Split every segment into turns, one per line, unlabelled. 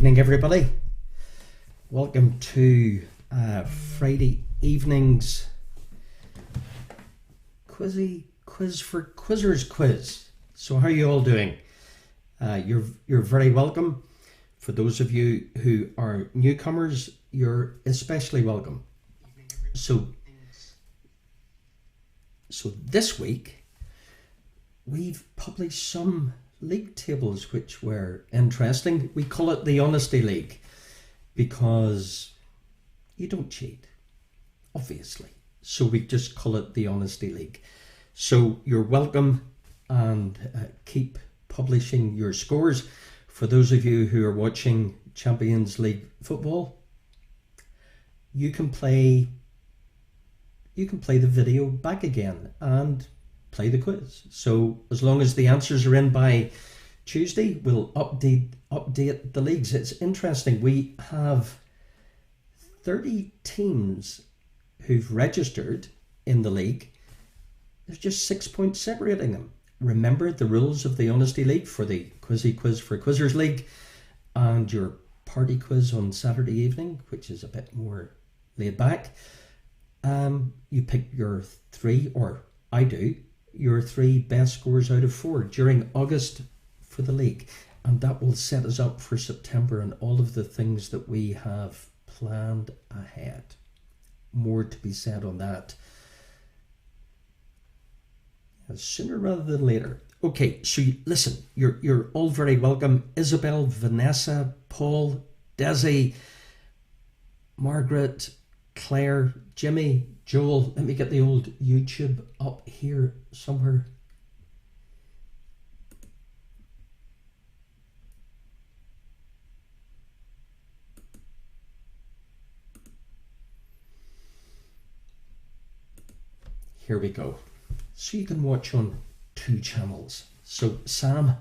evening, everybody. Welcome to Friday evening's quiz for quizzers quiz. So how are you all doing? You're very welcome. For those of you who are newcomers, you're especially welcome. So this week we've published some league tables which were interesting. We call it the Honesty League because you don't cheat, obviously. So we just call it the Honesty League. So you're welcome, and keep publishing your scores. For those of you who are watching Champions League football, you can play the video back again and play the quiz. So as long as the answers are in by Tuesday, we'll update the leagues. It's interesting. We have 30 teams who've registered in the league. There's just 6 points separating them. Remember the rules of the Honesty League for the Quiz for Quizzers League and your party quiz on Saturday evening, which is a bit more laid back. You pick your three, or I do, your three best scores out of 4 during August for the league, and that will set us up for September and all of the things that we have planned ahead. More to be said on that sooner rather than later. Okay, so listen, you're all very welcome. Isabel, Vanessa, Paul, Desi, Margaret, Claire, Jimmy, Joel. Let me get the old YouTube up here somewhere. Here we go. So you can watch on 2 channels. So Sam,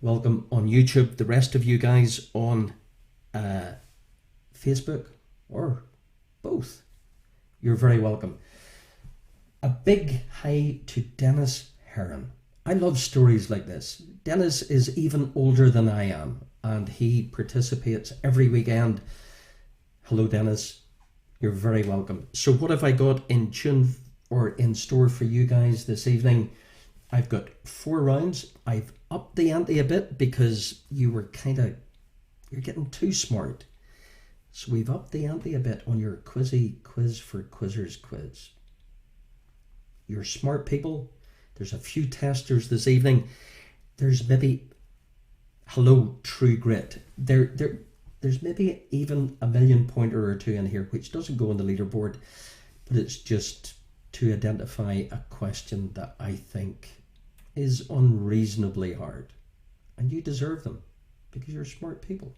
welcome on YouTube. The rest of you guys on Facebook or both, you're very welcome. A big hi to Dennis Heron. I love stories like this. Dennis is even older than I am, and he participates every weekend. Hello, Dennis. You're very welcome. So what have I got in tune or in store for you guys this evening? I've got 4 rounds. I've upped the ante a bit because you were you're getting too smart. So we've upped the ante a bit on your quiz for quizzers quiz. You're smart people. There's a few testers this evening. There's maybe, hello, True Grit. There's maybe even a 1,000,000 pointer or 2 in here, which doesn't go on the leaderboard, but it's just to identify a question that I think is unreasonably hard. And you deserve them because you're smart people.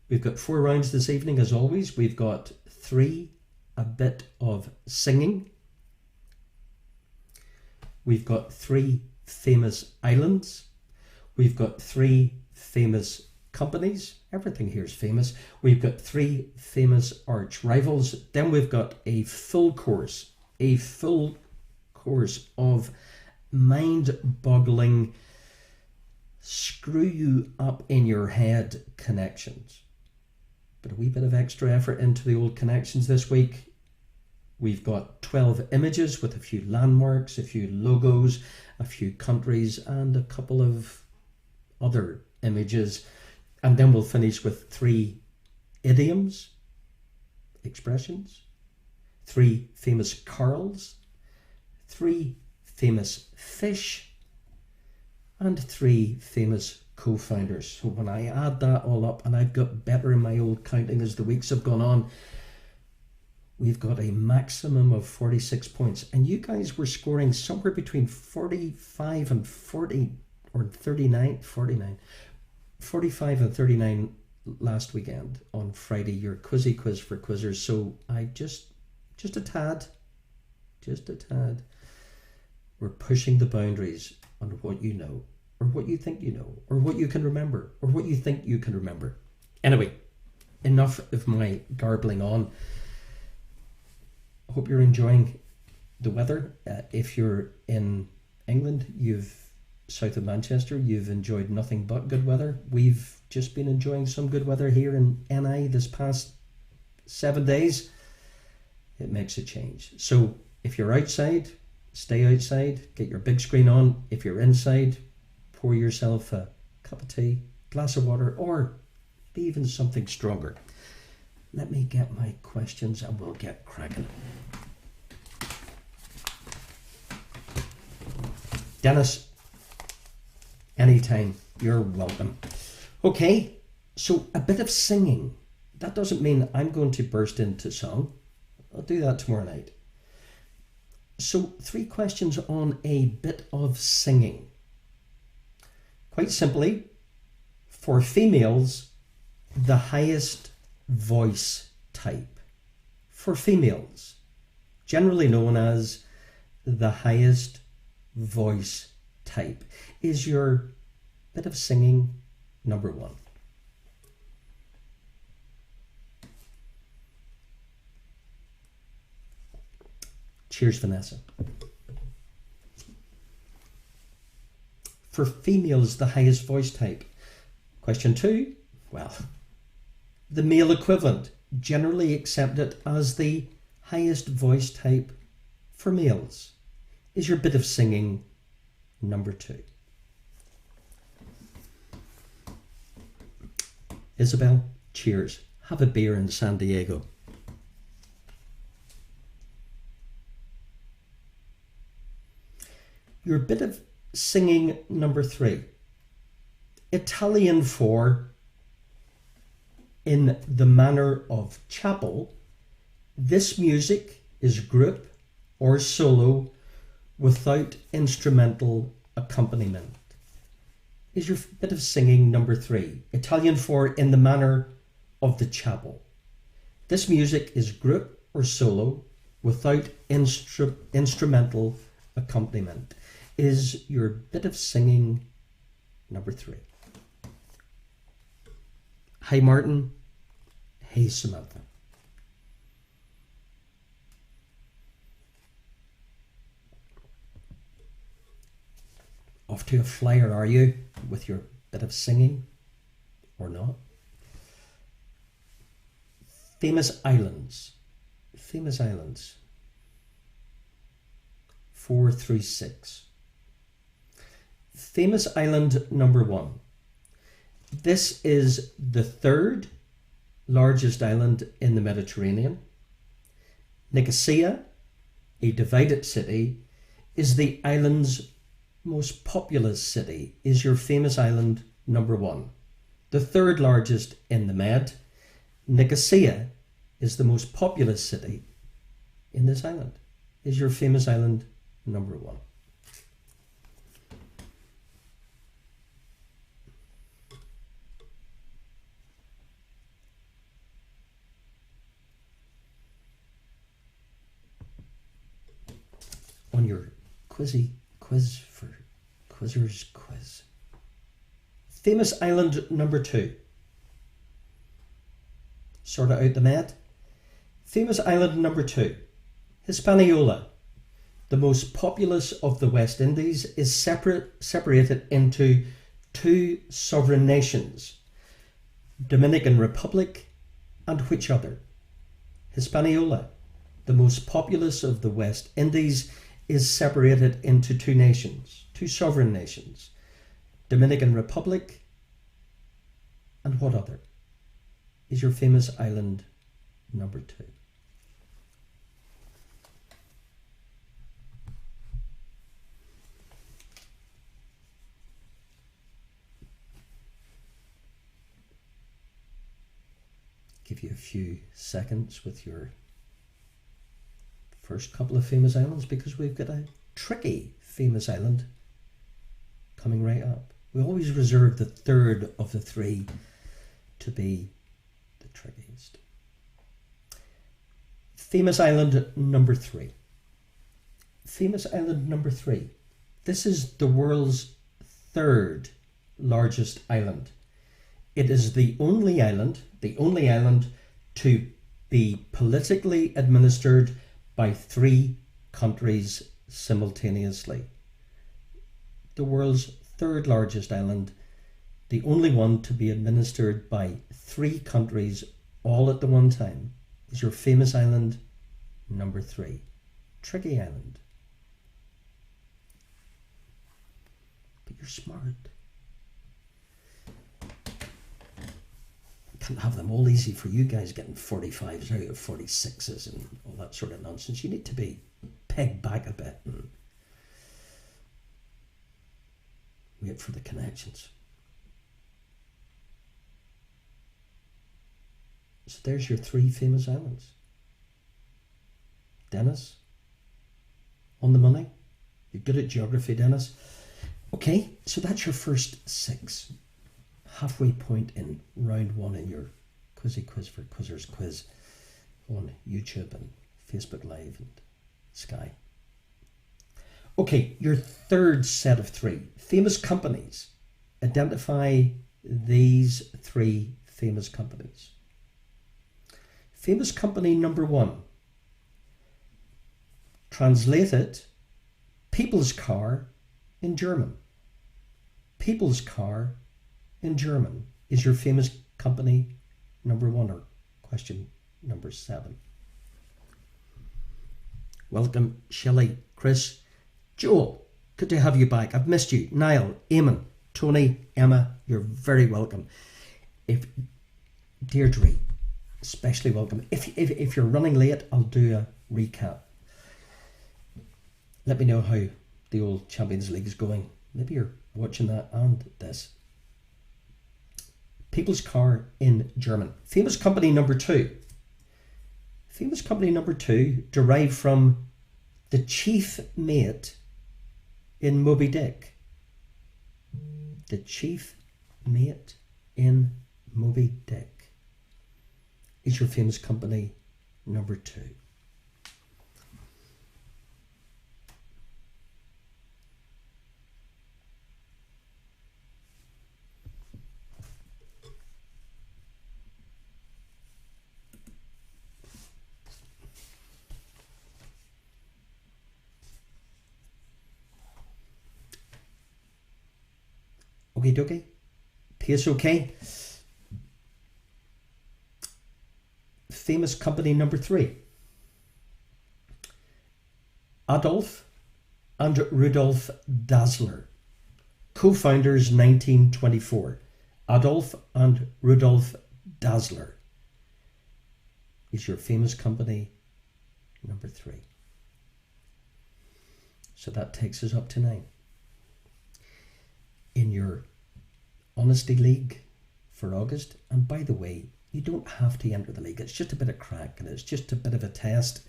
We've got 4 rounds this evening, as always. We've got 3, a bit of singing. We've got 3 famous islands. We've got 3 famous companies. Everything here is famous. We've got 3 famous arch rivals. Then we've got a full course of mind-boggling, screw you up in your head connections. But a wee bit of extra effort into the old connections this week. We've got 12 images with a few landmarks, a few logos, a few countries, and a couple of other images. And then we'll finish with 3 idioms, expressions, 3 famous corals, 3 famous fish, and 3 famous co-founders. So when I add that all up, and I've got better in my old counting as the weeks have gone on, we've got a maximum of 46 points. And you guys were scoring somewhere between 45 and 40, or 49, 45 and 39 last weekend on Friday, your quiz for quizzers. So I just a tad. We're pushing the boundaries on what you know, or what you think you know, or what you can remember, or what you think you can remember. Anyway, enough of my garbling on. I hope you're enjoying the weather. If you're in England, you've south of Manchester, you've enjoyed nothing but good weather. We've just been enjoying some good weather here in NI this past 7 days. It makes a change. So if you're outside, stay outside, get your big screen on. If you're inside, pour yourself a cup of tea, glass of water, or even something stronger. Let me get my questions and we'll get cracking. Dennis, anytime, you're welcome. Okay, so a bit of singing. That doesn't mean I'm going to burst into song. I'll do that tomorrow night. So 3 questions on a bit of singing. Quite simply, for females, the highest voice type. For females, generally known as the highest voice type. Is your bit of singing number 1? Cheers, Vanessa. For females, the highest voice type. Question 2, well, the male equivalent, generally accepted as the highest voice type for males. Is your bit of singing number 2? Isabel, cheers. Have a beer in San Diego. Your bit of singing number 3. Italian for in the manner of chapel. This music is group or solo without instrumental accompaniment. Is your bit of singing number 3. Italian for in the manner of the chapel. This music is group or solo without instrumental accompaniment. Is your bit of singing number 3? Hi Martin. Hey Samantha. Off to a flyer, are you, with your bit of singing or not? Famous islands. Famous islands. 4 through 6. Famous island number 1. This is the 3rd largest island in the Mediterranean. Nicosia, a divided city, is the island's most populous city. Is your famous island number 1? The 3rd largest in the Med. Nicosia is the most populous city in this island. Is your famous island number 1? On your quiz for Quizzers quiz. Famous island number 2. Sort out the Med. Famous island number 2. Hispaniola, the most populous of the West Indies, is separated into 2 sovereign nations. Dominican Republic and which other? Hispaniola, the most populous of the West Indies, is separated into 2 nations, 2 sovereign nations. Dominican Republic and what other? Is your famous island number 2? Give you a few seconds with your first couple of famous islands, because we've got a tricky famous island coming right up. We always reserve the 3rd of the 3 to be the trickiest. Famous island number 3. Famous island number 3. This is the world's 3rd largest island. It is the only island to be politically administered by 3 countries simultaneously. The world's third largest island, the only one to be administered by 3 countries all at the one time, is your famous island number 3, Tricky Island. But you're smart. Can't have them all easy for you guys getting 45s out of 46s and all that sort of nonsense. You need to be pegged back a bit and wait for the connections. So there's your 3 famous islands. Dennis, on the money. You're good at geography, Dennis. Okay, so that's your first 6. Halfway point in round 1 in your Quizzy Quiz for Quizzers quiz on YouTube and Facebook Live and Sky. Okay, your third set of 3. Famous companies. Identify these 3 famous companies. Famous company number 1. Translate it, people's car in German. People's car in German is your famous company number 1, or question number 7. Welcome, Shelley, Chris, Joel, good to have you back. I've missed you. Niall, Eamon, Tony, Emma, you're very welcome. Deirdre, especially welcome. If you're running late, I'll do a recap. Let me know how the old Champions League is going. Maybe you're watching that and this. People's car in German. Famous company number 2. Famous company number 2 derived from the chief mate in Moby Dick. The chief mate in Moby Dick is your famous company number 2. Okie dokie. Pace okay. Famous company number 3. Adolf and Rudolf Dassler. Co-founders 1924. Adolf and Rudolf Dassler is your famous company number 3. So that takes us up to 9. In your Honesty League for August, and by the way, you don't have to enter the league. It's just a bit of crack and it's just a bit of a test.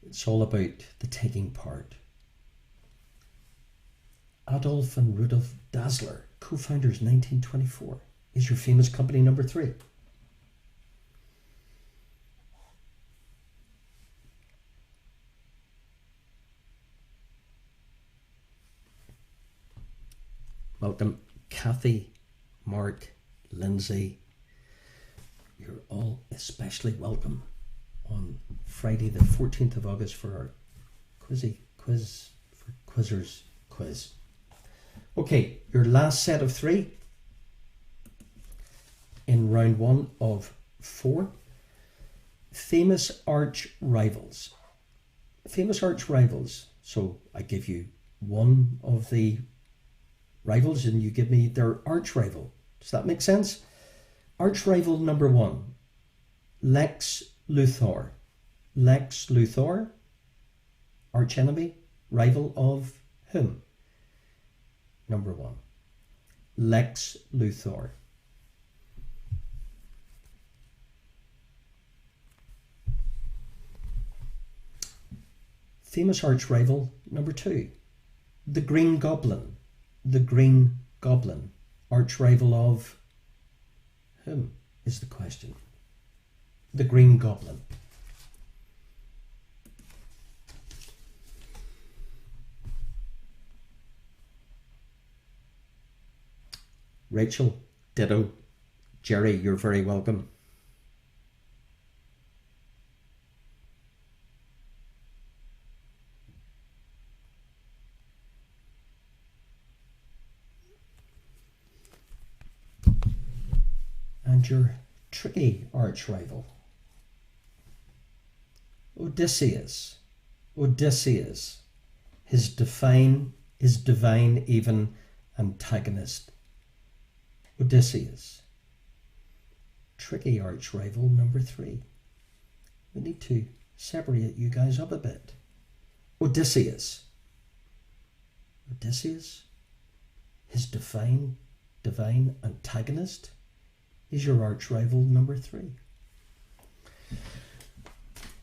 It's all about the taking part. Adolf and Rudolf Dassler, co-founders 1924, is your famous company number 3. Welcome, Kathy, Mark, Lindsay. You're all especially welcome on Friday the 14th of August for our Quizzy Quiz for Quizzers quiz. Okay, your last set of 3 in round 1 of 4. Famous arch rivals. Famous arch rivals. So I give you one of the rivals and you give me their arch rival. Does that make sense? Arch rival number 1, Lex Luthor. Lex Luthor, arch enemy, rival of whom? Number 1, Lex Luthor. Famous arch rival number 2, the Green Goblin. The Green Goblin, arch rival of whom is the question? The Green Goblin. Rachel, ditto. Jerry, you're very welcome. and your tricky arch rival. Odysseus, Odysseus, his divine even antagonist. Odysseus, tricky arch rival number 3. We need to separate you guys up a bit. Odysseus, Odysseus, his divine antagonist is your arch rival number 3.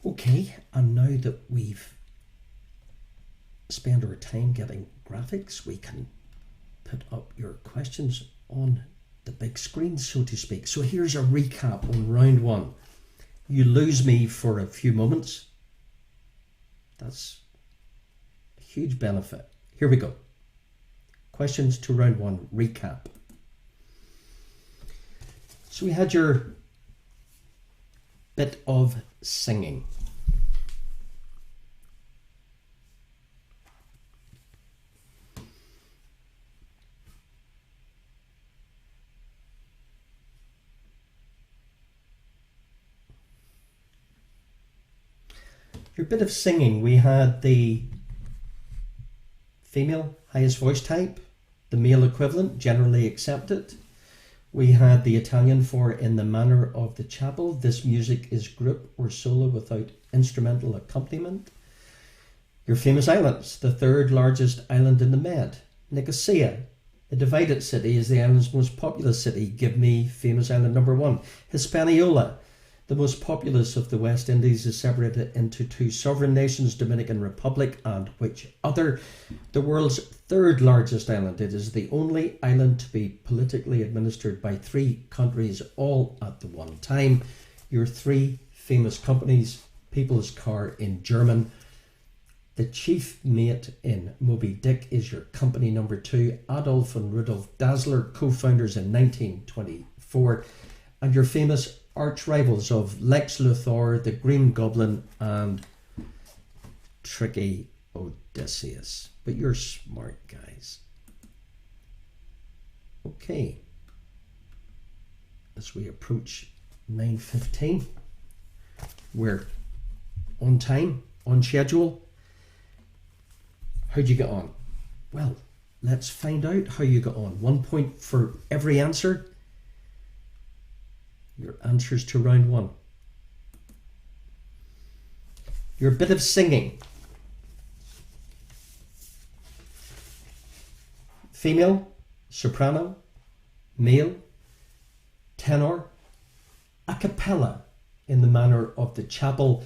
Okay, and now that we've spent our time getting graphics, we can put up your questions on the big screen, so to speak. So here's a recap on round 1. You lose me for a few moments. That's a huge benefit. Here we go. Questions to round 1, recap. So we had your bit of singing. Your bit of singing, we had the female highest voice type, the male equivalent, generally accepted. We had the Italian for in the manner of the chapel. This music is group or solo without instrumental accompaniment. Your famous islands, the 3rd largest island in the Med, Nicosia, a divided city, is the island's most populous city. Give me famous island number 1. Hispaniola, the most populous of the West Indies, is separated into 2 sovereign nations, Dominican Republic and which other? The world's 3rd largest island. It is the only island to be politically administered by 3 countries all at the one time. Your 3 famous companies, People's Car in German. The chief mate in Moby Dick is your company number 2. Adolf and Rudolf Dassler, co-founders in 1924. And your famous arch rivals of Lex Luthor, the Green Goblin, and tricky Odysseus. But you're smart, guys. Okay. As we approach 9:15, we're on time, on schedule. How'd you get on? Well, let's find out how you got on. 1 point for every answer. Your answers to round 1. Your bit of singing. Female, soprano, male, tenor, a cappella in the manner of the chapel.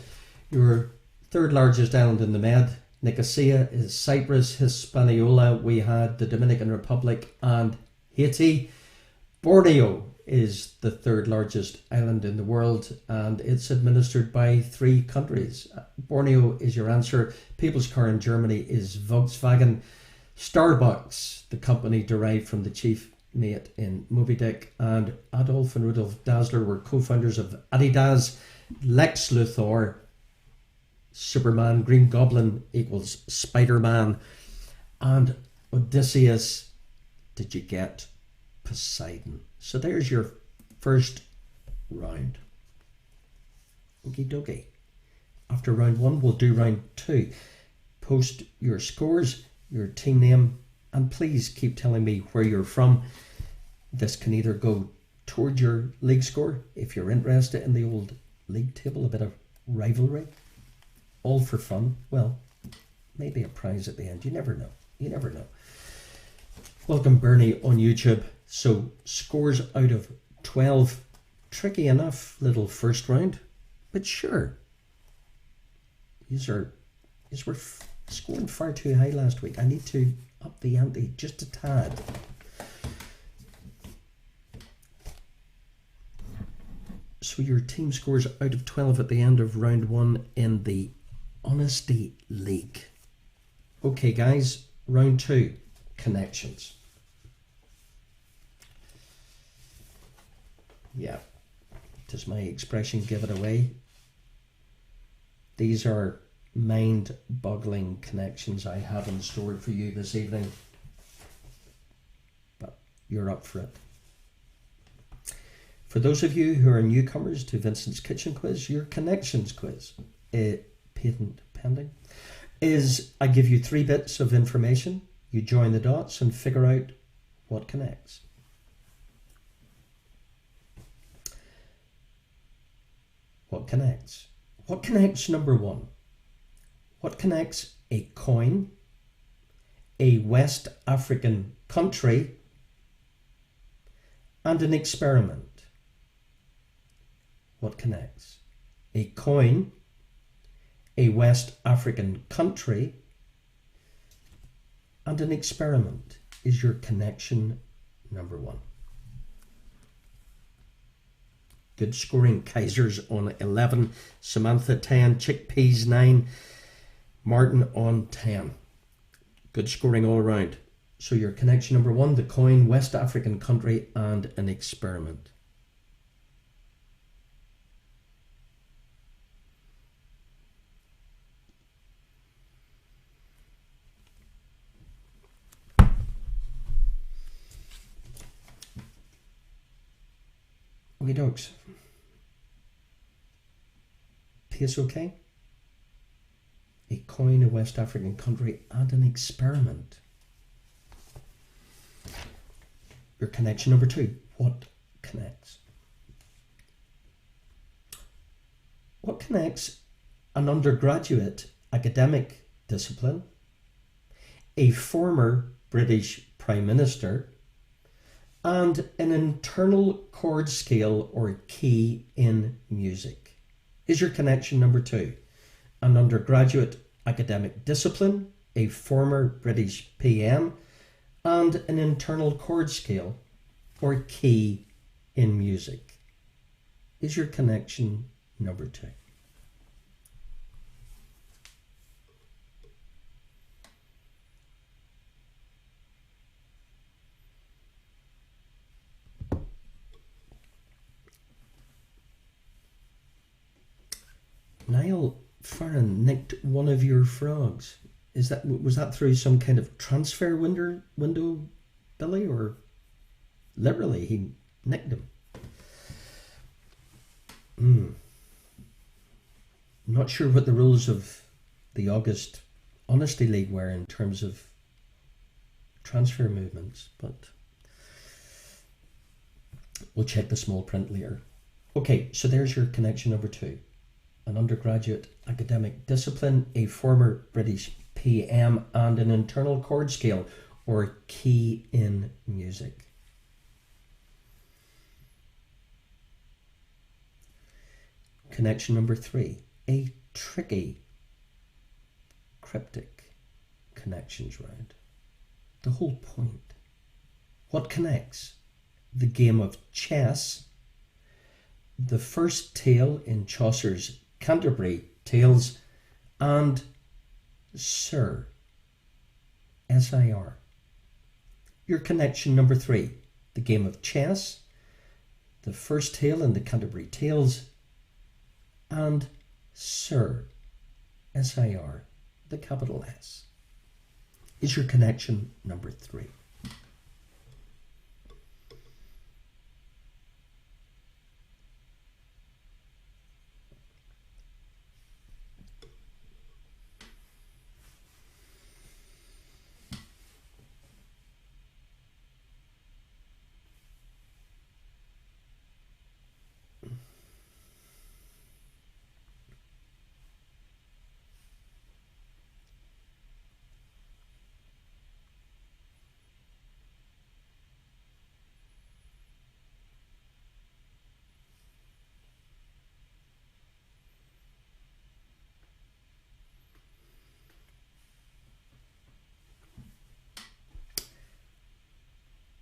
Your 3rd largest island in the Med, Nicosia, is Cyprus. Hispaniola, we had the Dominican Republic and Haiti. Borneo is the 3rd largest island in the world, and it's administered by 3 countries. Borneo is your answer. People's Car in Germany is Volkswagen. Starbucks, the company derived from the chief mate in Moby Dick, and Adolf and Rudolf Dassler were co-founders of Adidas. Lex Luthor, Superman, Green Goblin equals Spider-Man, and Odysseus, did you get Poseidon? So there's your first round. Okie dokie. After round 1, we'll do round 2. Post your scores, your team name, and please keep telling me where you're from. This can either go toward your league score, if you're interested in the old league table, a bit of rivalry, all for fun. Well, maybe a prize at the end. You never know. You never know. Welcome, Bernie, on YouTube. So scores out of 12. Tricky enough little first round, but sure. These were scoring far too high last week. I need to up the ante just a tad. So your team scores out of 12 at the end of round 1 in the Honesty League. Okay, guys, round 2, connections. Yeah, does my expression give it away? These are mind-boggling connections I have in store for you this evening. But you're up for it. For those of you who are newcomers to Vincent's Kitchen Quiz, your connections quiz, patent pending, is I give you 3 bits of information, you join the dots and figure out what connects. What connects? What connects number 1? What connects a coin, a West African country, and an experiment? What connects a coin, a West African country, and an experiment is your connection number 1. Good scoring. Kaiser's on 11, Samantha 10, Chickpeas 9, Martin on 10. Good scoring all around. So your connection number 1, the coin, West African country, and an experiment. Okay, dogs. Pace okay? A coin, a West African country, and an experiment. Your connection number 2. What connects? What connects an undergraduate academic discipline, a former British Prime Minister, and an internal chord scale or key in music? Is your connection number 2. An undergraduate academic discipline, a former British PM, and an internal chord scale or key in music? Is your connection number 2. Niall Farron nicked one of your frogs. Was that through some kind of transfer window, Billy, or literally he nicked him? Not sure what the rules of the August Honesty League were in terms of transfer movements, but we'll check the small print later. Okay, so there's your connection number 2. An undergraduate academic discipline, a former British PM, and an internal chord scale or key in music. Connection number 3. A tricky, cryptic connections round. The whole point. What connects? The game of chess, the first tale in Chaucer's Canterbury Tales, and Sir, S-I-R. Your connection number 3. The game of chess, the first tale in the Canterbury Tales, and Sir, S-I-R, the capital S, is your connection number 3.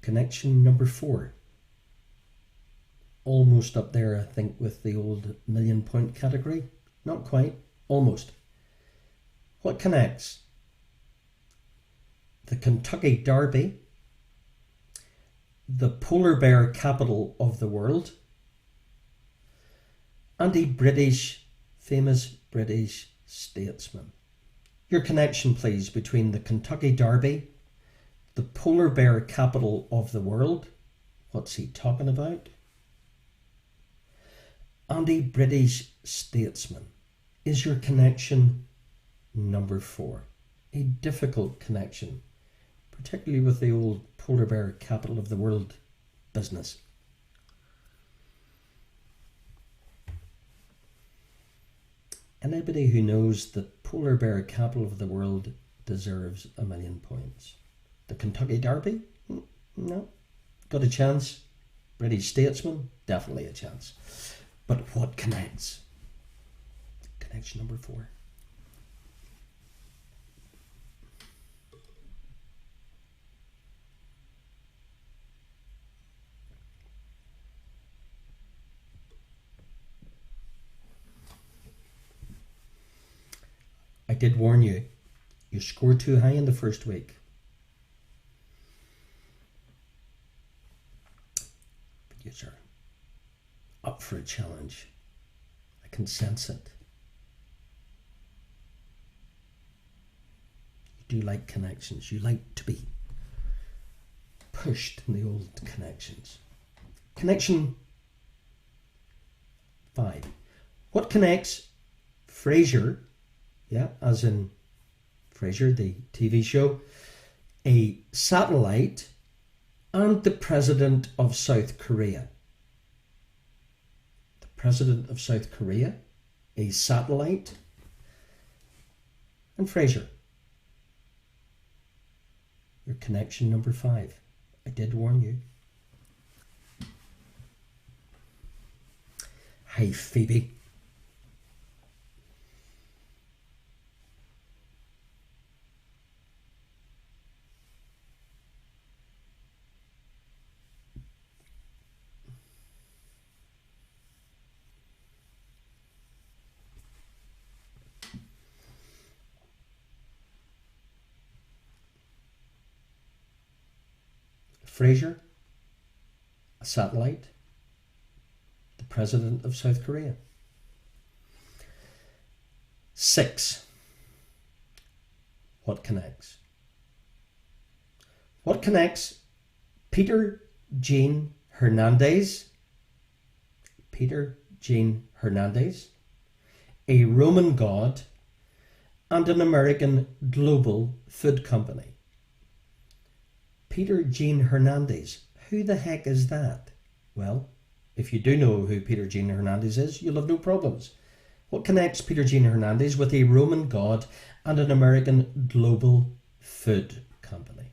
Connection number 4. Almost up there, I think, with the old million-point category. Not quite, almost. What connects? The Kentucky Derby, the polar bear capital of the world, and a famous British statesman. Your connection, please, between the Kentucky Derby, the polar bear capital of the world. What's he talking about? and a British statesman is your connection number 4. A difficult connection, particularly with the old polar bear capital of the world business. Anybody who knows that polar bear capital of the world deserves a million points. The Kentucky Derby? No. Got a chance? British statesman? Definitely a chance. But what connects? Connection number 4. I did warn you, you scored too high in the first week. But you're up for a challenge. I can sense it. You do like connections. You like to be pushed in the old connections. Connection 5. What connects Frasier, yeah, as in Frasier, the TV show, a satellite, and the President of South Korea? The President of South Korea, a satellite, and Frasier. Your connection number 5. I did warn you. Hey, Phoebe. Frasier, a satellite, the President of South Korea. 6. What connects? What connects Peter Jean Hernandez? Peter Jean Hernandez, a Roman god, and an American global food company. Peter Jean Hernandez. Who the heck is that? Well, if you do know who Peter Jean Hernandez is, you'll have no problems. What connects Peter Jean Hernandez with a Roman god and an American global food company?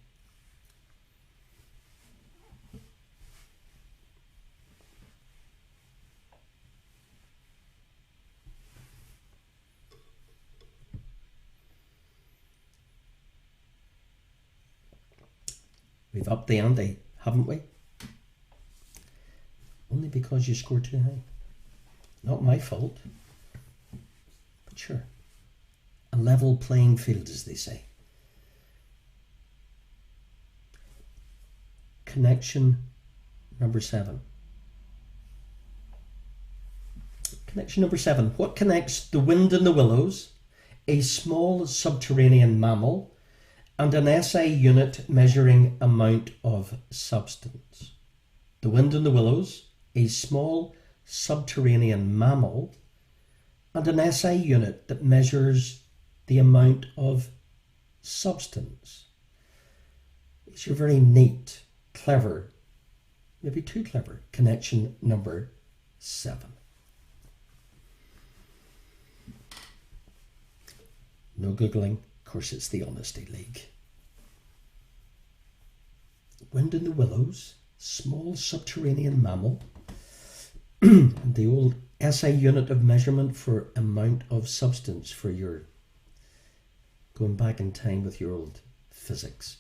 We've upped the ante, haven't we? Only because you scored too high. Not my fault. But sure. A level playing field, as they say. Connection number 7. Connection number 7. What connects the wind in the willows, a small subterranean mammal, and an SI unit measuring amount of substance? The wind in the willows, a small subterranean mammal, and an SI unit that measures the amount of substance. It's your very neat, clever, maybe too clever, connection number 7. No Googling. Of course, it's the Honesty League. Wind in the willows, small subterranean mammal, and the old SI unit of measurement for amount of substance for your going back in time with your old physics.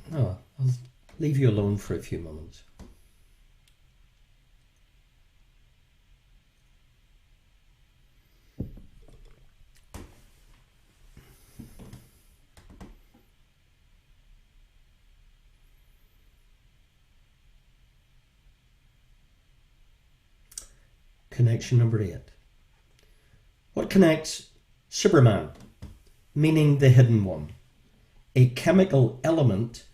No, I'll leave you alone for a few moments. Connection number 8. What connects Superman, meaning the hidden one, a chemical element,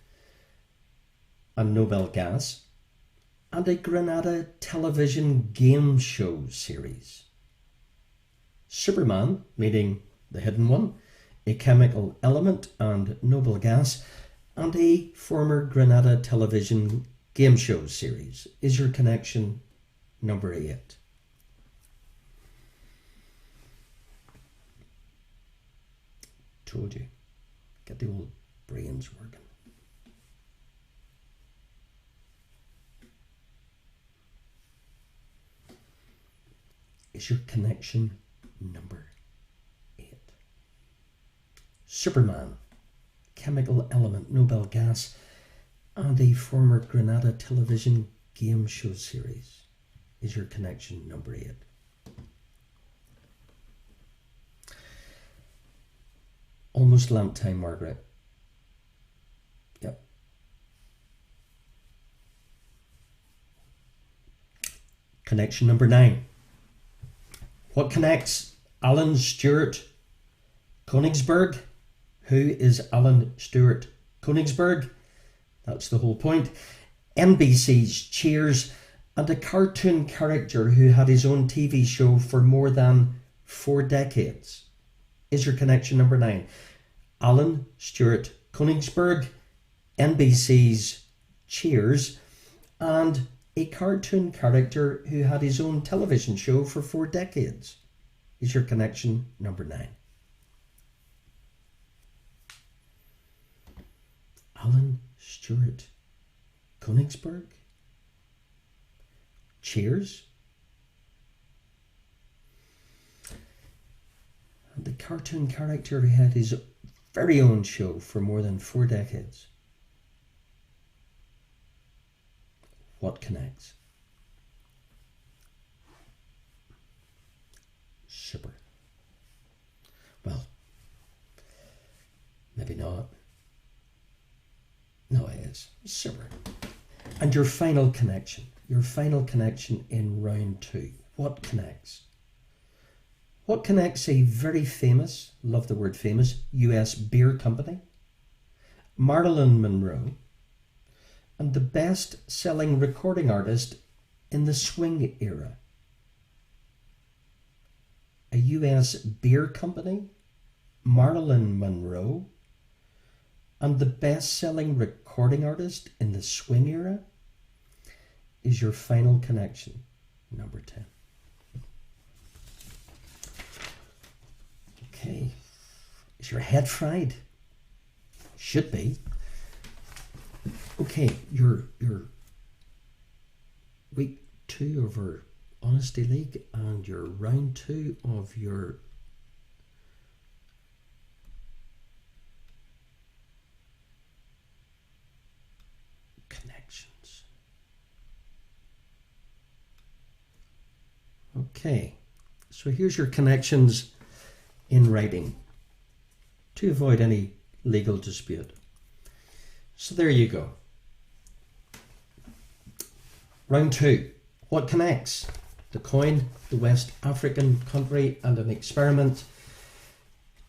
a Nobel gas, and a Granada television game show series. Superman, meaning the hidden one, a chemical element and Nobel gas, and a former Granada television game show series is your connection number 8. Told you, get the old brains working. Is your connection number 8. Superman, chemical element, Nobel gas, and a former Granada television game show series is your connection number 8. Almost lamp time, Margaret. Yep. Connection number 9. What connects Alan Stewart Königsberg? Who is Alan Stewart Königsberg? That's the whole point. NBC's Cheers, and a cartoon character who had his own TV show for more than 4 decades is your connection number 9. Alan Stewart Königsberg, NBC's Cheers, and a cartoon character who had his own television show for 4 decades is your connection number 9. Alan Stewart Königsberg, Cheers, and the cartoon character who had his very own show for more than 4 decades. What connects? Super. Well, maybe not. No, it is. Super. And your final connection in round 2. What connects? What connects a very famous, love the word famous, US beer company, Marilyn Monroe, and the best-selling recording artist in the swing era? A US beer company, Marilyn Monroe, and the best-selling recording artist in the swing era is your final connection, number 10. Okay, is your head fried? Should be. Okay, your week 2 of our Honesty League and your round 2 of your connections. Okay, so here's your connections in writing to avoid any legal dispute. So there you go. Round 2. What connects? The coin, the West African country, and an experiment.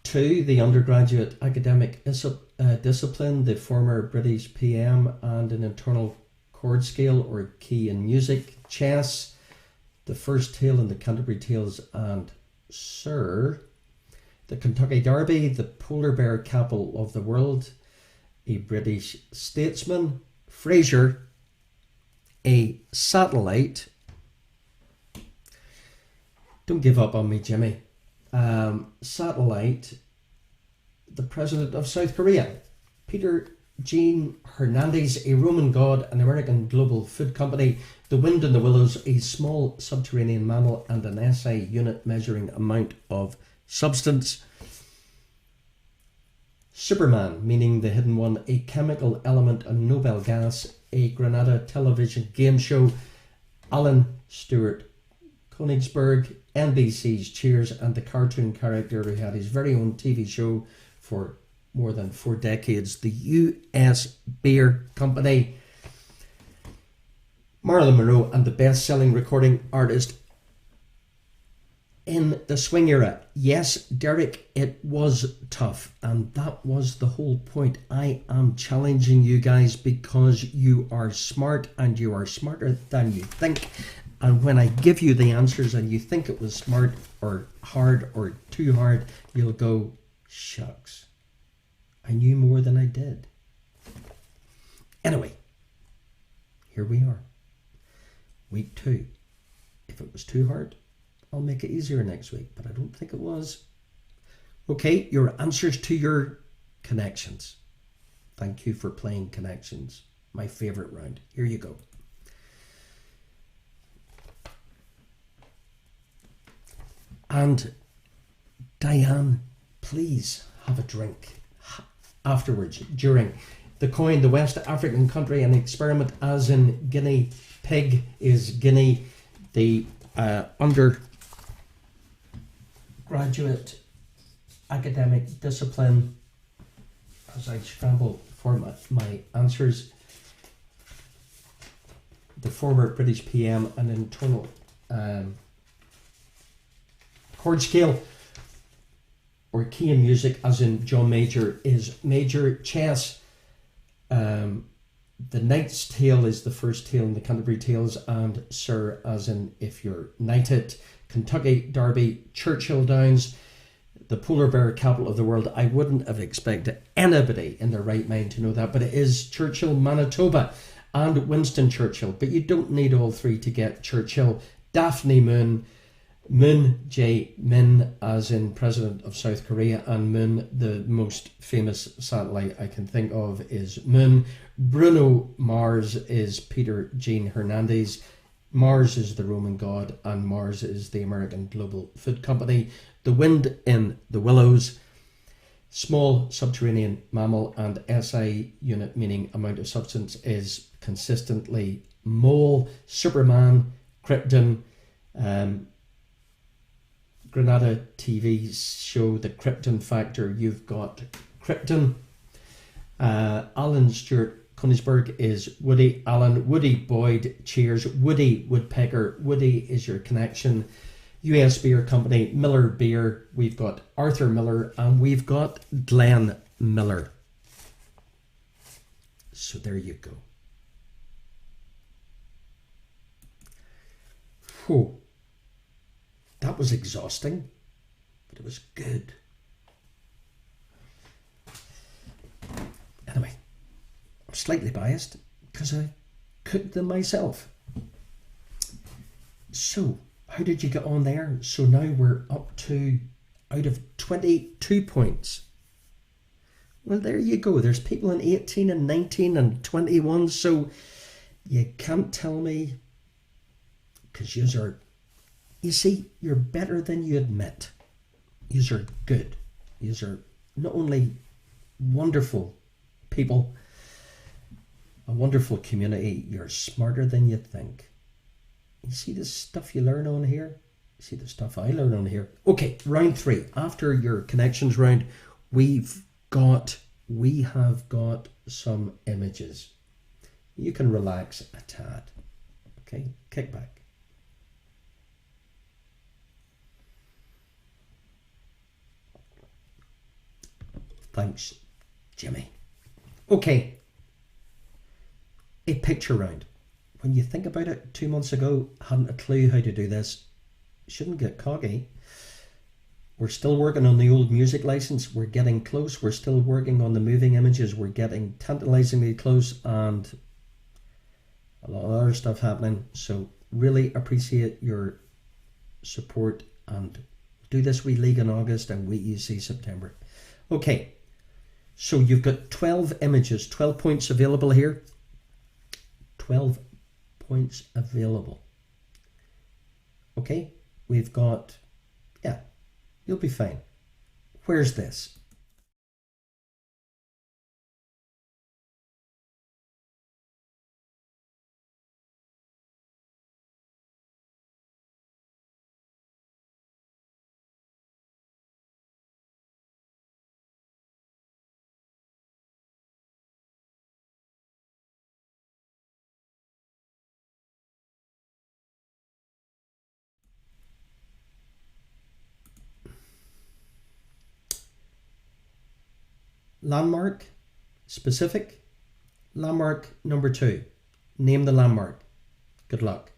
2. The undergraduate academic discipline, the former British PM, and an internal chord scale or key in music. Chess, the first tale in the Canterbury Tales, and Sir. The Kentucky Derby, the polar bear capital of the world, a British statesman. Fraser, a satellite. Don't give up on me, Jimmy. Satellite, the president of South Korea. Peter Jean Hernandez, a Roman god, an American global food company. The Wind in the Willows, a small subterranean mammal, and an SI unit measuring amount of substance. Superman, meaning the hidden one, a chemical element, a Nobel gas, a Granada television game show. Alan Stewart Königsberg, NBC's Cheers, and the cartoon character who had his very own TV show for more than 4 decades, the US beer company. Marilyn Monroe, and the best-selling recording artist in the swing era. Yes, Derek, it was tough, and that was the whole point. I am challenging you guys because you are smart, and you are smarter than you think. And when I give you the answers and you think it was smart or hard or too hard, you'll go, shucks, I knew more than I did. Anyway, here we are. Week 2. If it was too hard, I'll make it easier next week, but I don't think it was. Okay, your answers to your connections. Thank you for playing connections. My favorite round. Here you go. And Diane, please have a drink afterwards, during. The coin, the West African country, and experiment as in Guinea pig is Guinea. The undergraduate academic discipline, as I scramble for my answers, the former British PM, an internal chord scale, or key in music, as in John Major, is major. Chess, the Knight's Tale is the first tale in the Canterbury Tales, and Sir, as in if you're knighted. Kentucky Derby, Churchill Downs, the polar bear capital of the world. I wouldn't have expected anybody in their right mind to know that, but it is Churchill, Manitoba, and Winston Churchill. But you don't need all three to get Churchill. Daphne Moon, Moon Jae-min, as in President of South Korea, and Moon, the most famous satellite I can think of, is Moon. Bruno Mars is Peter Jean Hernandez. Mars is the Roman god, and Mars is the American Global Food Company. The wind in the willows, small subterranean mammal, and SI unit, meaning amount of substance, is consistently mole. Superman, Krypton, Granada TV show, The Krypton Factor, you've got Krypton. Alan Stewart Königsberg is Woody Allen. Woody Boyd, Cheers. Woody Woodpecker, Woody is your connection. US Beer Company, Miller Beer. We've got Arthur Miller, and we've got Glenn Miller. So there you go. Whew. That was exhausting, but it was good. Anyway, I'm slightly biased because I cooked them myself. So, how did you get on there? So now we're up to, out of 22 points. Well, there you go. There's people in 18 and 19 and 21, so you can't tell me, because yous are, you see, you're better than you admit. Yous are good. Yous are not only wonderful people, a wonderful community, you're smarter than you think. You see the stuff you learn on here? You see the stuff I learn on here? Okay, round 3. After your connections round, we have got some images. You can relax a tad. Okay, kick back. Thanks, Jimmy. Okay, a picture round. When you think about it, 2 months ago, I hadn't a clue how to do this. Shouldn't get cocky. We're still working on the old music license. We're getting close. We're still working on the moving images. We're getting tantalizingly close, and a lot of other stuff happening. So really appreciate your support, and do this wee league in August and wait you see September. Okay, so you've got 12 images, 12 points available here. 12 points available. Okay, we've got, yeah, you'll be fine. Where's this? Landmark, specific. Landmark number 2. Name the landmark. Good luck.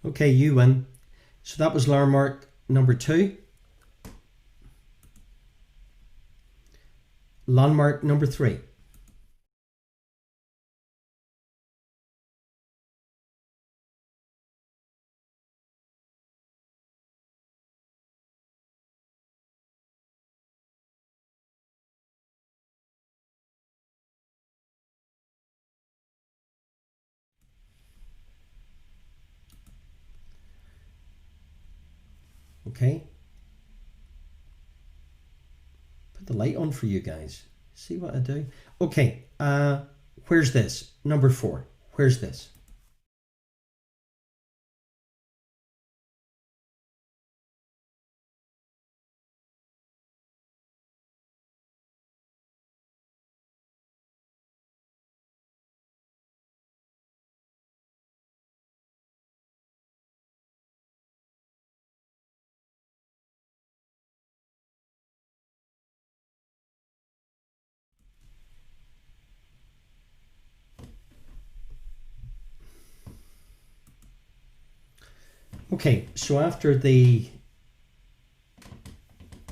Okay, you win. So that was landmark number 2. Landmark number 3. Okay. Put the light on for you guys. See what I do? Okay. Where's this? Number 4. Where's this? Okay, so after the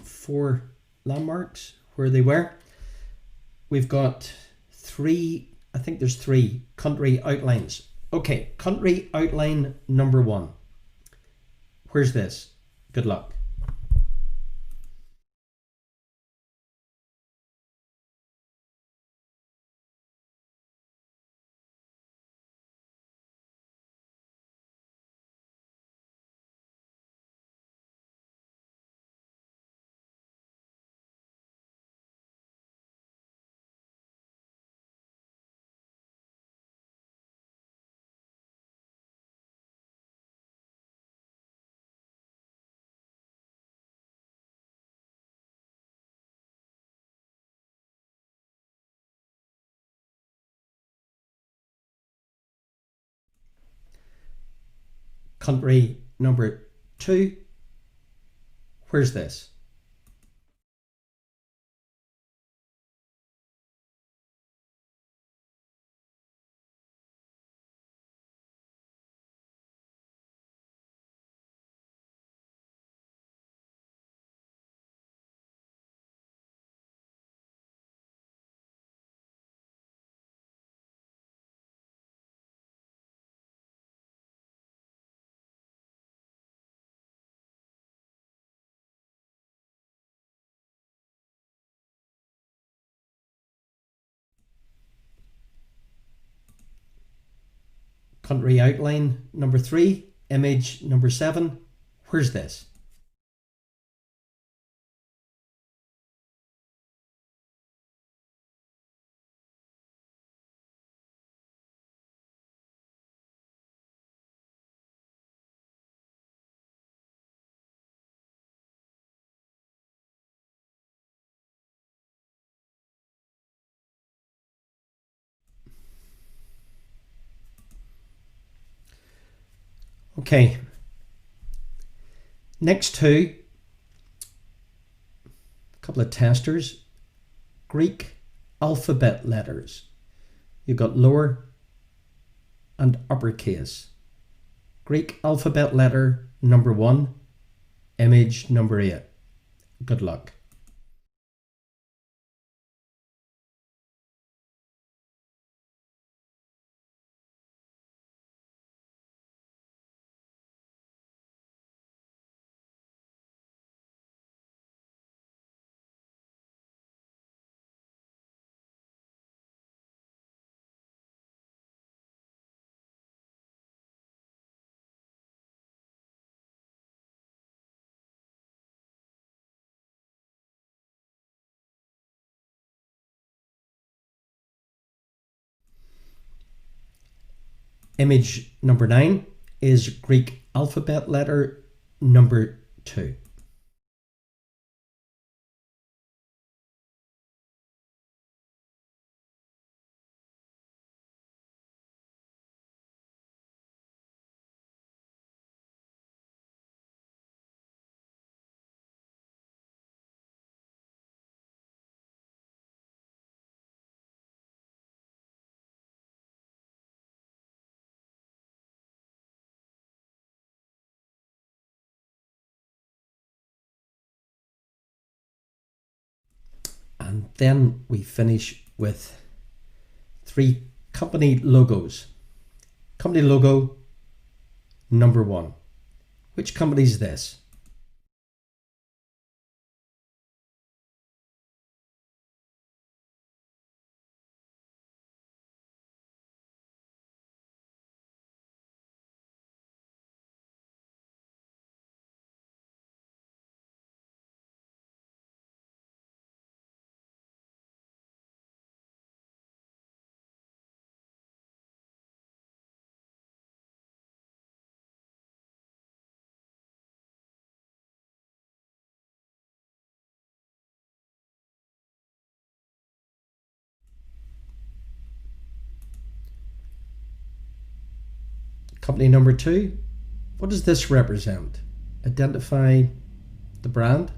4 landmarks, where they were, we've got 3, I think there's 3 country outlines. Okay, country outline number 1. Where's this? Good luck. Country number 2. Where's this? Country outline number 3. Image number 7. Where's this? Okay. Next 2, a couple of testers. Greek alphabet letters. You've got lower and uppercase. Greek alphabet letter number 1. Image number 8. Good luck. Image number 9 is Greek alphabet letter number 2. And then we finish with 3 company logos. Company logo number 1. Which company is this? Company number 2. What does this represent? Identify the brand.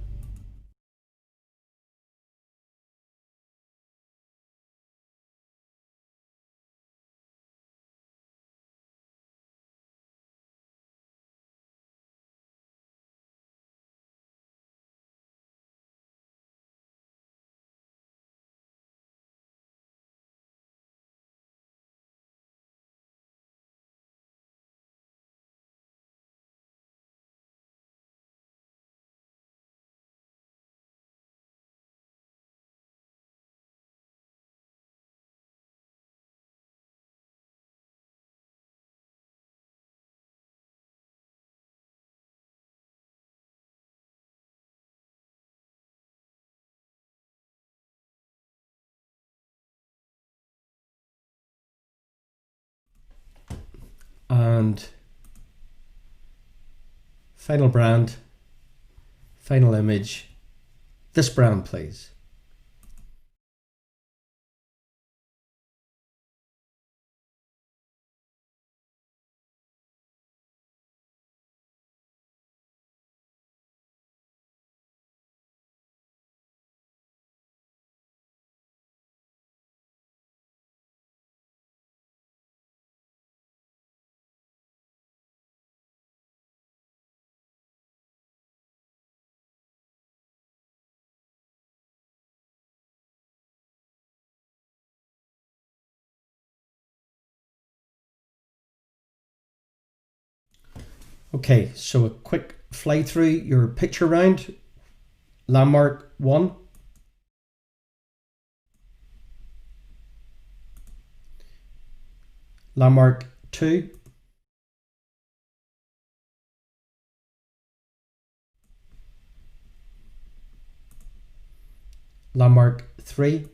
And final brand, final image, this brand please. Okay, so a quick fly through your picture round. Landmark 1. Landmark 2. Landmark 3.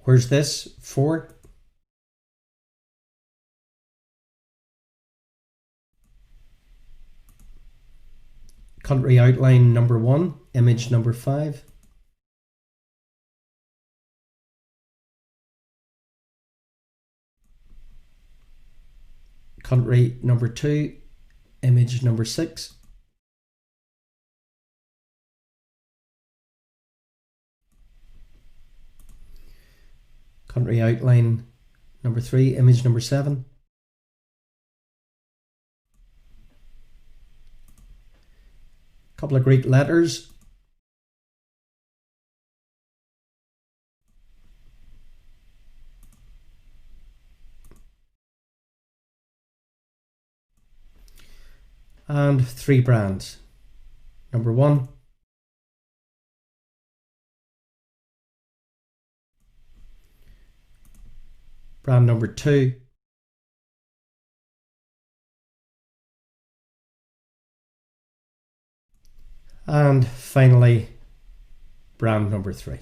Where's this? 4. Country outline number 1, image number 5. Country number 2, image number 6. Country outline number 3, image number 7. Couple of Greek letters. And 3 brands. Number 1. Brand number 2. And finally, brand number 3.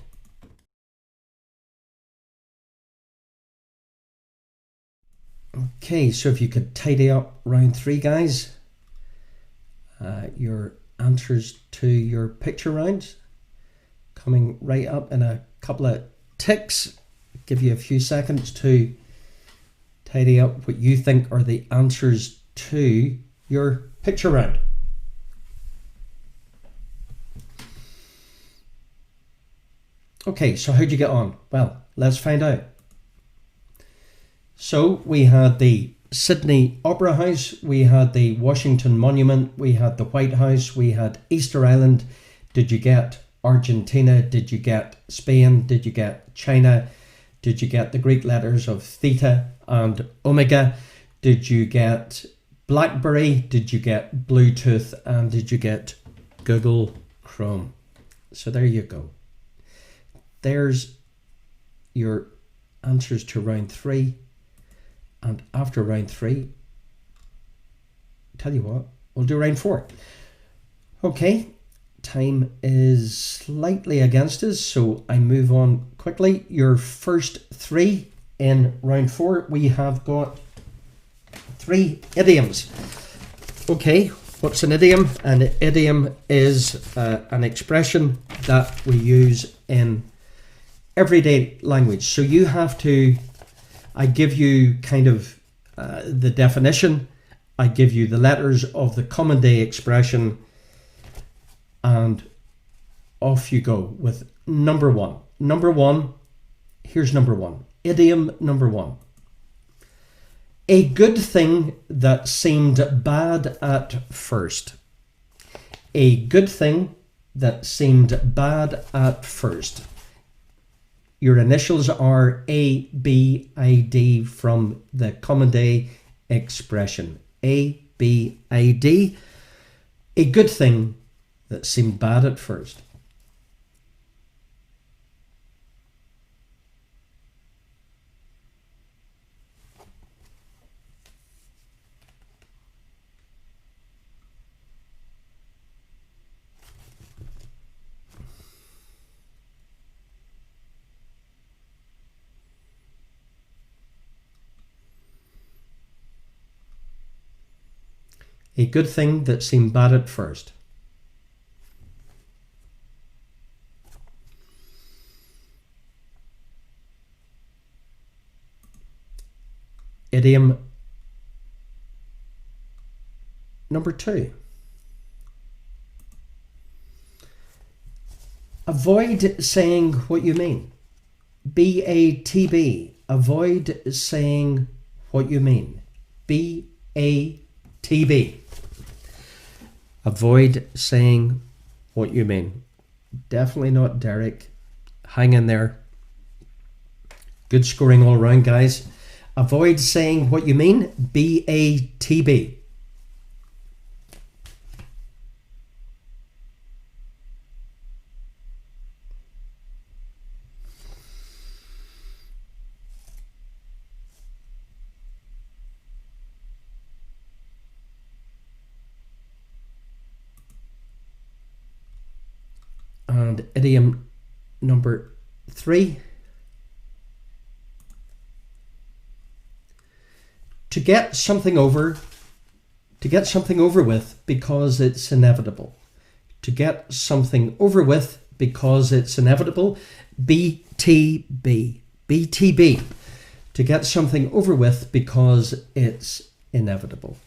Okay, so if you could tidy up round 3, guys, your answers to your picture rounds coming right up in a couple of ticks. Give you a few seconds to tidy up what you think are the answers to your picture round. Okay, so how'd you get on? Well, let's find out. So we had the Sydney Opera House, we had the Washington Monument, we had the White House, we had Easter Island. Did you get Argentina? Did you get Spain? Did you get China? Did you get the Greek letters of theta and omega? Did you get BlackBerry? Did you get Bluetooth? And did you get Google Chrome? So there you go. There's your answers to round 3. And after round 3, tell you what, we'll do round 4. Okay, time is slightly against us, so I move on quickly. Your first 3 in round 4, we have got 3 idioms. Okay, what's an idiom? An idiom is an expression that we use in everyday language. So you have to, I give you kind of the definition, I give you the letters of the common day expression, and off you go with number 1. Number 1, here's number 1. Idiom number 1. A good thing that seemed bad at first. A good thing that seemed bad at first. Your initials are A, B, I, D from the common day expression. A, B, I, D. A good thing that seemed bad at first. A good thing that seemed bad at first. Idiom number 2. Avoid saying what you mean. B-A-T-B. Avoid saying what you mean. B-A-T-B. Avoid saying what you mean. Definitely not Derek. Hang in there. Good scoring all round, guys. Avoid saying what you mean. B-A-T-B. And idiom number 3. To get something over with because it's inevitable. To get something over with because it's inevitable. B-T-B. B-T-B. To get something over with because it's inevitable.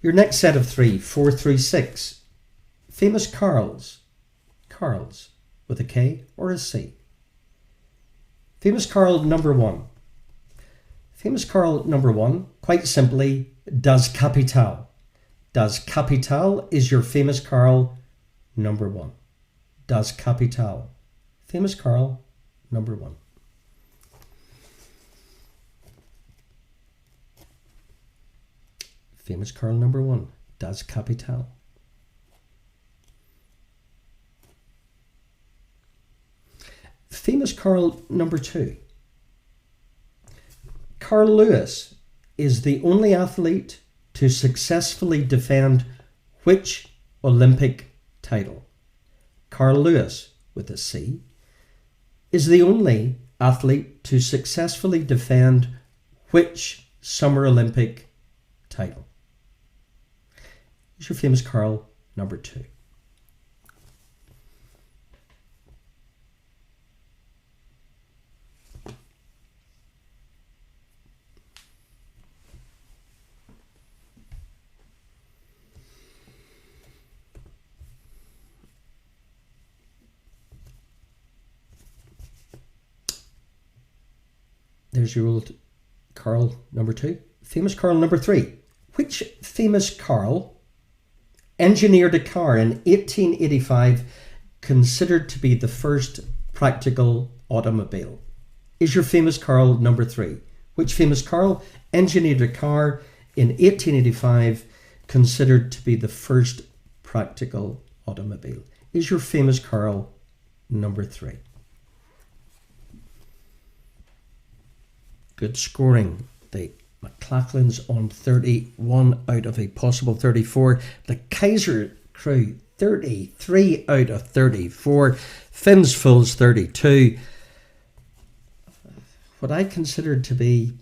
Your next set of 3, 4 through 6. Famous Carls. Carls with a K or a C. Famous Carl number 1. Famous Carl number 1, quite simply, Das Kapital. Das Kapital is your famous Carl number 1. Das Kapital. Famous Carl number 1. Famous Carl number 1, Das Kapital. Famous Carl number 2. Carl Lewis is the only athlete to successfully defend which Olympic title? Carl Lewis, with a C, is the only athlete to successfully defend which Summer Olympic title? Is your famous Carl number 2. There's your old Carl number 2. Famous Carl number 3. Which famous Carl engineered a car in 1885 considered to be the first practical automobile? Is your famous Carl number 3. Which famous Carl engineered a car in 1885 considered to be the first practical automobile? Is your famous Carl number 3. Good scoring. The McLachlan's on 31 out of a possible 34. The Kaiser crew 33 out of 34. Finn's Fulls 32. What I considered to be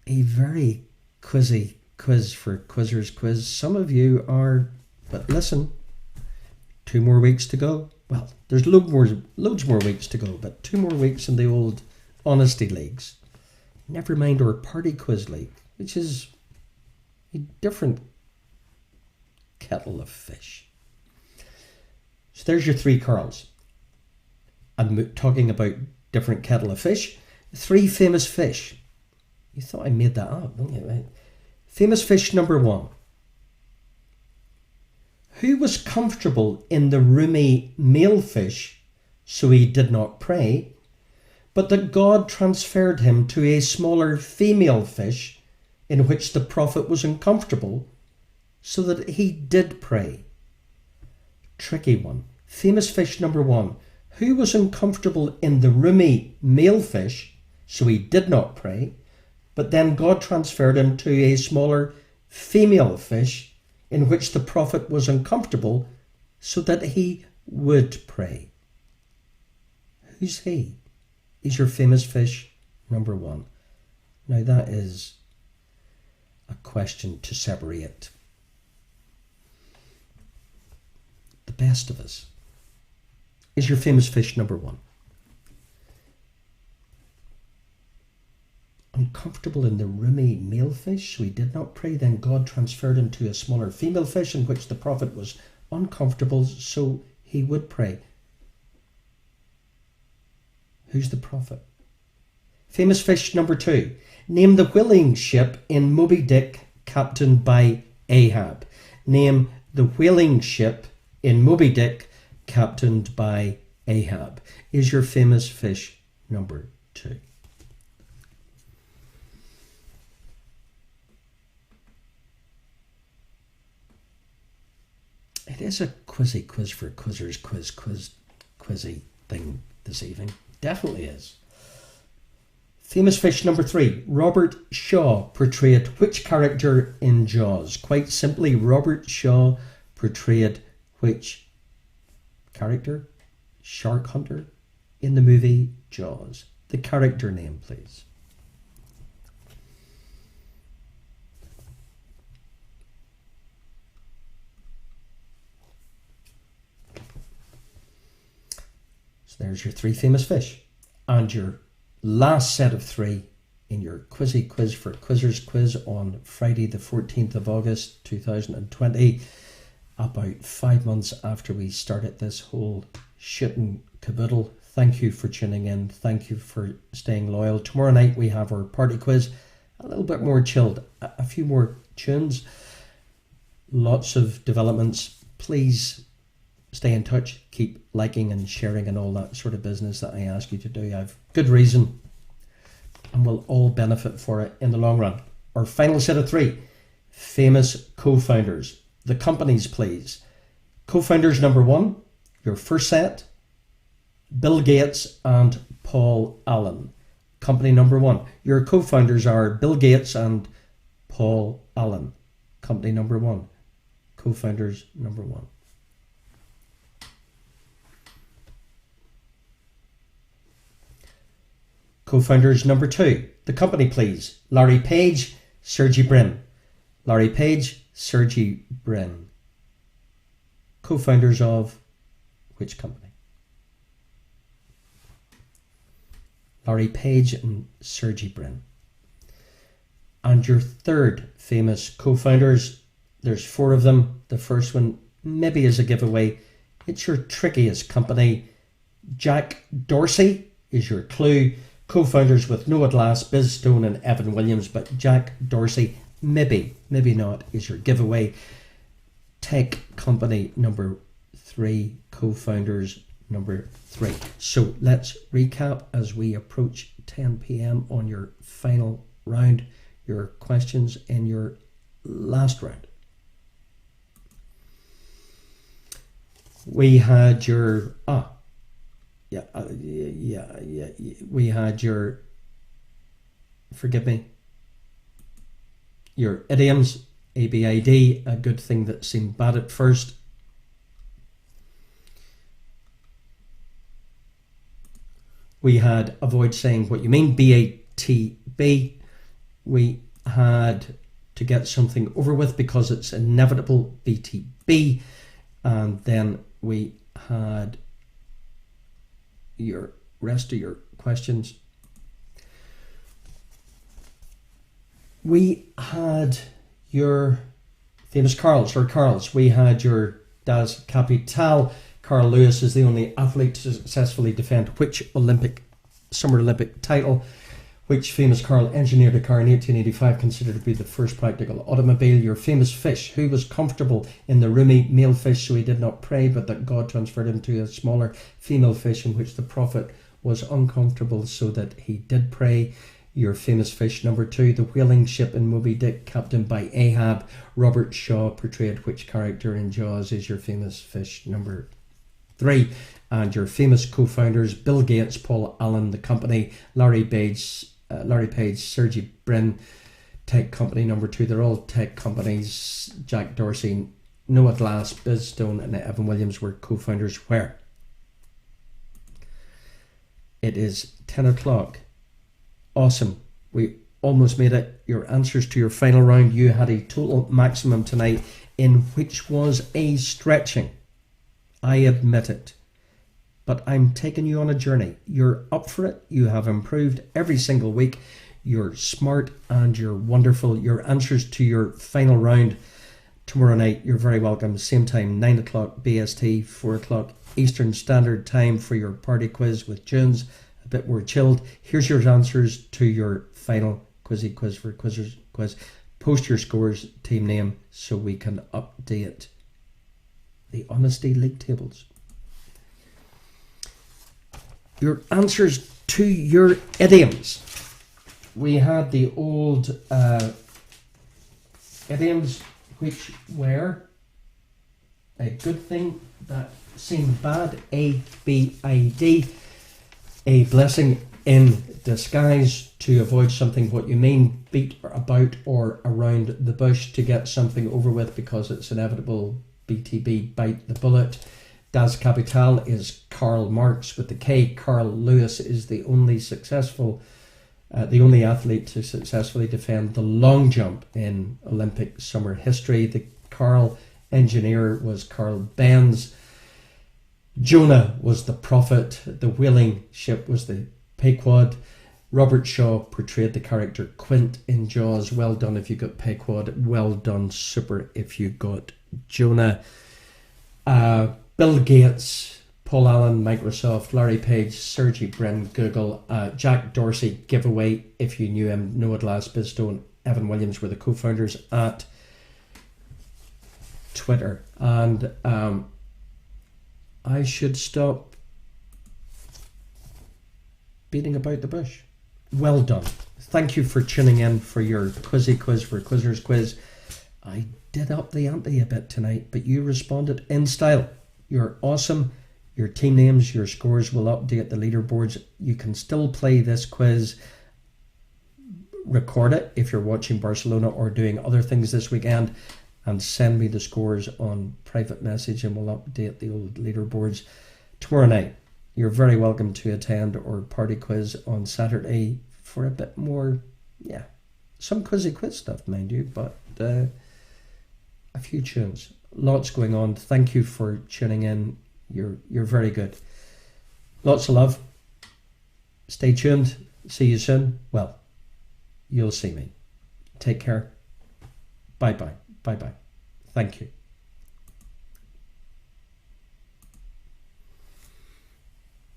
a very quizzy quiz for Quizzers Quiz. Some of you are, but listen, 2 more weeks to go. Well, there's loads more weeks to go, but 2 more weeks in the old Honesty Leagues. Never mind our Party Quiz League, which is a different kettle of fish. So there's your 3 Carls. I'm talking about different kettle of fish. 3 famous fish. You thought I made that up, didn't you? Right? Famous fish number 1. Who was comfortable in the roomy male fish, so he did not pray, but that God transferred him to a smaller female fish in which the prophet was uncomfortable, so that he did pray? Tricky one. Famous fish number 1. Who was uncomfortable in the roomy male fish, so he did not pray, but then God transferred him to a smaller female fish in which the prophet was uncomfortable, so that he would pray? Who's he? Is your famous fish number 1. Now that is a question to separate the best of us. Is your famous fish number 1. Uncomfortable in the roomy male fish, so he did not pray, then God transferred him to a smaller female fish in which the prophet was uncomfortable, so he would pray. Who's the prophet? Famous fish number 2. Name the whaling ship in Moby Dick captained by Ahab. Name the whaling ship in Moby Dick captained by Ahab. Is your famous fish number 2. It is a quizzy quiz for Quizzers quizzy thing this evening. Definitely is. Famous fish number 3. Robert Shaw portrayed which character in Jaws? Quite simply, Robert Shaw portrayed which character? Shark hunter in the movie Jaws. The character name, please. So there's your 3 famous fish. And your last set of 3 in your quizzy quiz for Quizzers Quiz on Friday the 14th of August 2020, about 5 months after we started this whole shooting caboodle. Thank you for tuning in. Thank you for staying loyal. Tomorrow night we have our party quiz, a little bit more chilled, a few more tunes, lots of developments. Please stay in touch, keep liking and sharing and all that sort of business that I ask you to do. I've good reason, and we'll all benefit for it in the long run. Our final set of 3. famous co-founders. The companies, please. Co-founders number 1, your first set, Bill Gates and Paul Allen. Company number 1. Your co-founders are Bill Gates and Paul Allen. Company number 1. Co-founders number 1. Co-founders number 2. The company, please. Larry Page, Sergey Brin. Larry Page, Sergey Brin. Co-founders of which company? Larry Page and Sergey Brin. And your third famous co-founders, there's 4 of them. The first one maybe is a giveaway. It's your trickiest company. Jack Dorsey is your clue. Co-founders with Noah Glass, Biz Stone and Evan Williams, but Jack Dorsey, maybe not, is your giveaway. Tech company number 3, co-founders number 3. So let's recap as we approach 10 p.m. on your final round, your questions in your last round. We had your we had your, forgive me, your idioms, ABID, a good thing that seemed bad at first. We had avoid saying what you mean, BATB. We had to get something over with because it's inevitable, BTB. And then we had your rest of your questions. We had your famous Carls or Carls. We had your Das Kapital. Carl Lewis is the only athlete to successfully defend which Summer Olympic title? Which famous Carl engineered a car in 1885 considered to be the first practical automobile? Your famous fish, who was comfortable in the roomy male fish so he did not prey, but that God transferred him to a smaller female fish in which the prophet was uncomfortable so that he did prey. Your famous fish number 2, the whaling ship in Moby Dick, captained by Ahab. Robert Shaw portrayed which character in Jaws? Is your famous fish number 3. And your famous co-founders, Bill Gates, Paul Allen, the company, Larry Page, Sergey Brin, tech company number 2. They're all tech companies. Jack Dorsey, Noah Glass, Biz Stone and Evan Williams were co-founders. Where? It is 10 o'clock. Awesome. We almost made it. Your answers to your final round. You had a total maximum tonight in which was a stretching. I admit it. But I'm taking you on a journey. You're up for it. You have improved every single week. You're smart and you're wonderful. Your answers to your final round tomorrow night, you're very welcome. Same time, 9 o'clock BST, 4 o'clock Eastern Standard Time for your party quiz with tunes, a bit more chilled. Here's your answers to your final quizzy quiz for Quizzers Quiz. Post your scores, team name, so we can update the Honesty League tables. Your answers to your idioms. We had the old idioms, which were a good thing that seemed bad, ABID, a blessing in disguise, to avoid something what you mean, beat about or around the bush, to get something over with because it's inevitable, BTB, bite the bullet. Das Kapital is Karl Marx with the K. Carl Lewis is the only athlete to successfully defend the long jump in Olympic summer history. The Carl engineer was Carl Benz. Jonah was the prophet. The whaling ship was the Pequod. Robert Shaw portrayed the character Quint in Jaws. Well done if you got Pequod. Well done, super, if you got Jonah. Bill Gates, Paul Allen, Microsoft, Larry Page, Sergey Brin, Google, Jack Dorsey, giveaway if you knew him, Noah Glass, Biz Stone, Evan Williams were the co-founders at Twitter. And I should stop beating about the bush. Well done. Thank you for tuning in for your quizzy quiz for Quizzers Quiz. I did up the ante a bit tonight, but you responded in style. You're awesome. Your team names, your scores will update the leaderboards. You can still play this quiz, record it if you're watching Barcelona or doing other things this weekend, and send me the scores on private message and we'll update the old leaderboards tomorrow night. You're very welcome to attend our party quiz on Saturday for a bit more, some quiz stuff, mind you, but a few tunes. Lots going on. Thank you for tuning in. You're very good. Lots of love. Stay tuned. See you soon. Well, you'll see me. Take care. Bye-bye. Bye-bye. Thank you.